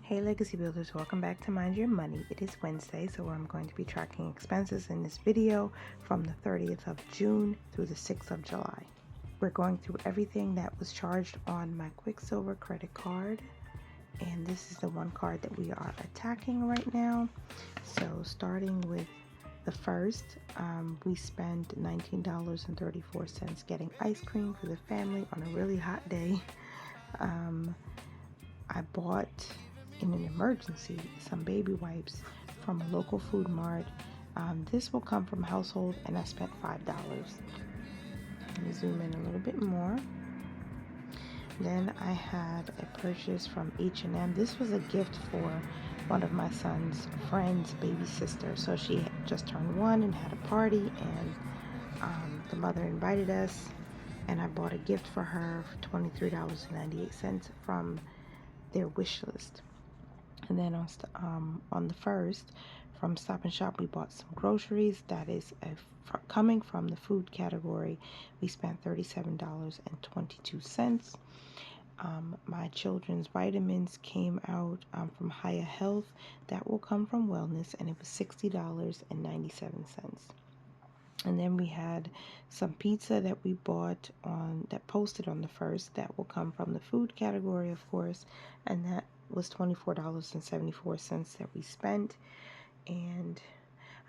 Hey Legacy Builders, welcome back to Mind Your Money. It is Wednesday, so I'm going to be tracking expenses in this video from the 30th of June through the 6th of July. We're going through everything that was charged on my Quicksilver credit card, and this is the one card that we are attacking right now. So starting with the first, we spent $19.34 getting ice cream for the family on a really hot day. I bought in an emergency some baby wipes from a local food mart. This will come from household, and I spent $5. Let me zoom in a little bit more. Then I had a purchase from H&M. This was a gift for one of my son's friend's baby sister. So she just turned 1 and had a party, and the mother invited us, and I bought a gift for her for $23.98 from their wish list. And then on the first, from Stop and Shop, we bought some groceries. That is coming from the food category. We spent $37.22. My children's vitamins came out from Haya Health. That will come from Wellness, and it was $60.97. And then we had some pizza that we bought that posted on the first. That will come from the food category, of course, and that was $24.74 that we spent. And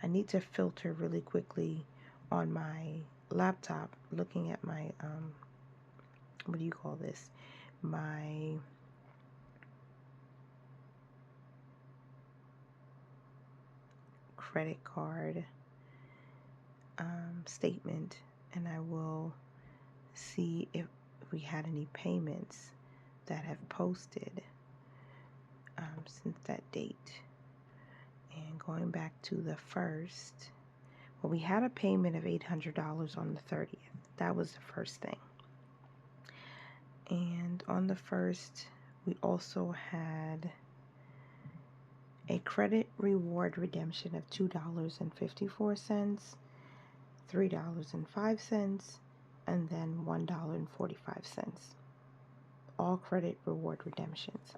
I need to filter really quickly on my laptop, looking at my what do you call this? My credit card statement, and I will see if we had any payments that have posted since that date. And going back to the first, well, we had a payment of $800 on the 30th. That was the first thing. And on the first, we also had a credit reward redemption of $2.54, $3.05, and then $1.45. All credit reward redemptions.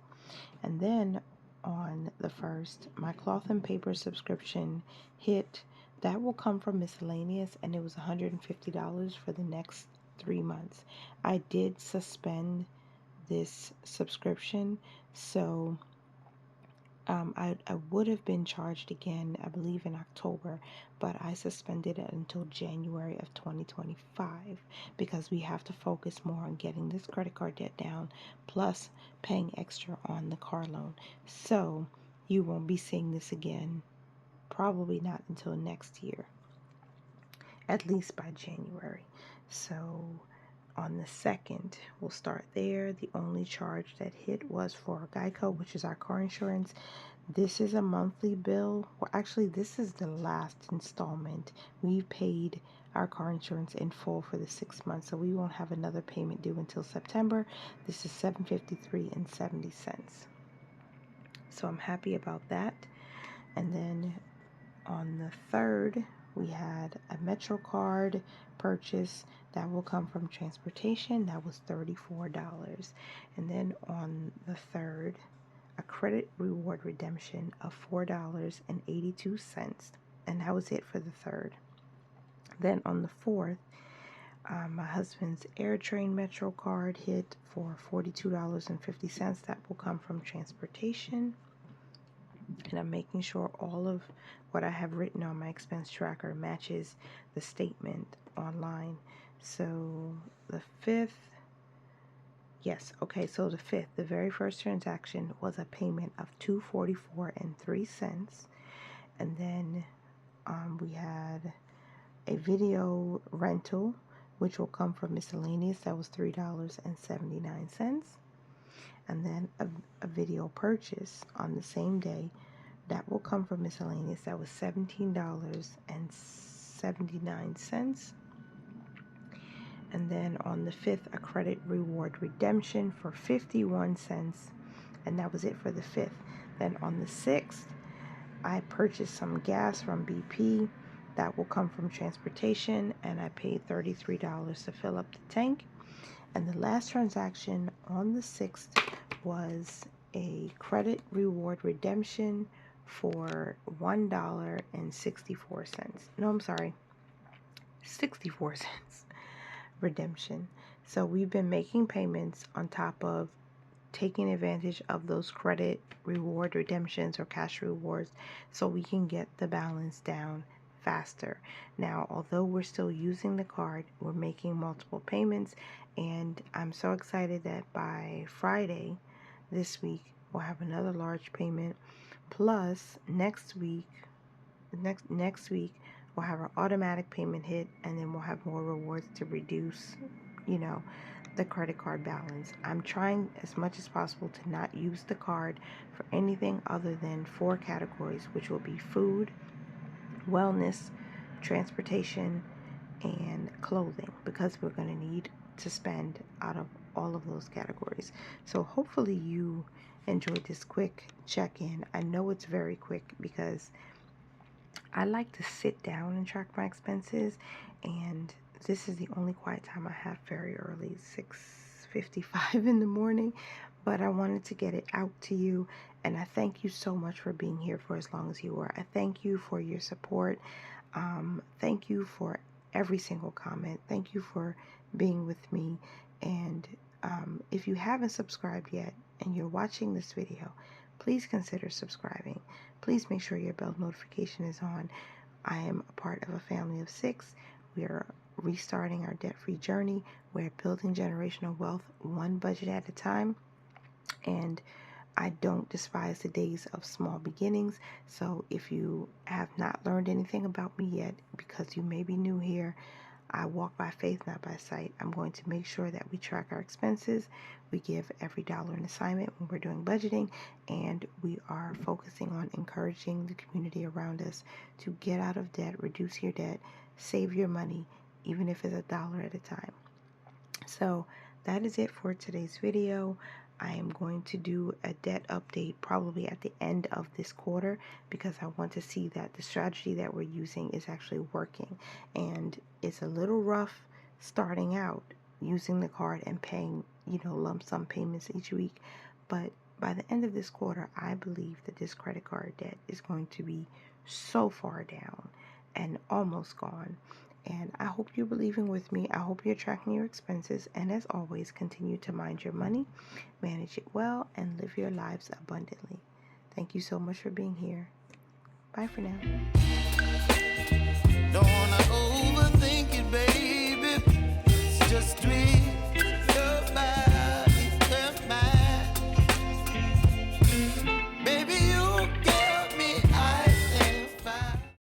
And then on the first, my cloth and paper subscription hit. That will come from miscellaneous, and it was $150 for the next 3 months. I did suspend this subscription, so I would have been charged again, I believe, in October, but I suspended it until January of 2025 because we have to focus more on getting this credit card debt down, plus paying extra on the car loan. So you won't be seeing this again, probably not until next year, at least by January. So on the 2nd, we'll start there. The only charge that hit was for Geico, which is our car insurance. This is a monthly bill. Well, actually, this is the last installment. We've paid our car insurance in full for the 6 months, so we won't have another payment due until September. This is $753.70. So I'm happy about that. And then on the 3rd, we had a Metro card purchase that will come from transportation. That was $34. And then on the 3rd, a credit reward redemption of $4.82. And that was it for the 3rd. Then on the 4th, my husband's AirTrain Metro card hit for $42.50. That will come from transportation. And I'm making sure all of what I have written on my expense tracker matches the statement online. So the 5th, yes, okay, so the 5th, the very first transaction was a payment of $244.03. And then we had a video rental, which will come from miscellaneous. That was $3.79. And then a video purchase on the same day. That will come from miscellaneous. That was $17.79. And then on the 5th, a credit reward redemption for 51 cents. And that was it for the 5th. Then on the 6th, I purchased some gas from BP. That will come from transportation. And I paid $33 to fill up the tank. And the last transaction on the 6th was a credit reward redemption for $1.64. No, I'm sorry, 64 cents redemption. So we've been making payments on top of taking advantage of those credit reward redemptions or cash rewards so we can get the balance down faster. Now, although we're still using the card, we're making multiple payments, and I'm so excited that by Friday this week we'll have another large payment. Plus, next week we'll have our automatic payment hit, and then we'll have more rewards to reduce, the credit card balance. I'm trying as much as possible to not use the card for anything other than 4 categories, which will be food, wellness, transportation, and clothing, because we're going to need to spend out of all of those categories. So hopefully you enjoyed this quick check-in. I know it's very quick because I like to sit down and track my expenses, and this is the only quiet time I have very early, 6:55 in the morning, but I wanted to get it out to you, and I thank you so much for being here for as long as you were. I thank you for your support. Thank you for every single comment. Thank you for being with me, and if you haven't subscribed yet and you're watching this video, please consider subscribing. Please make sure your bell notification is on. I am a part of a family of 6. We are restarting our debt-free journey. We're building generational wealth one budget at a time. And I don't despise the days of small beginnings. So if you have not learned anything about me yet, because you may be new here, I walk by faith, not by sight. I'm going to make sure that we track our expenses. We give every dollar an assignment when we're doing budgeting, and we are focusing on encouraging the community around us to get out of debt, reduce your debt, save your money, even if it's $1 at a time. So that is it for today's video. I am going to do a debt update probably at the end of this quarter, because I want to see that the strategy that we're using is actually working. And it's a little rough starting out using the card and paying, lump sum payments each week. But by the end of this quarter, I believe that this credit card debt is going to be so far down and almost gone. And I hope you're believing with me. I hope you're tracking your expenses. And as always, continue to mind your money, manage it well, and live your lives abundantly. Thank you so much for being here. Bye for now. Don't wanna overthink it, baby. It's just 3 goodbye.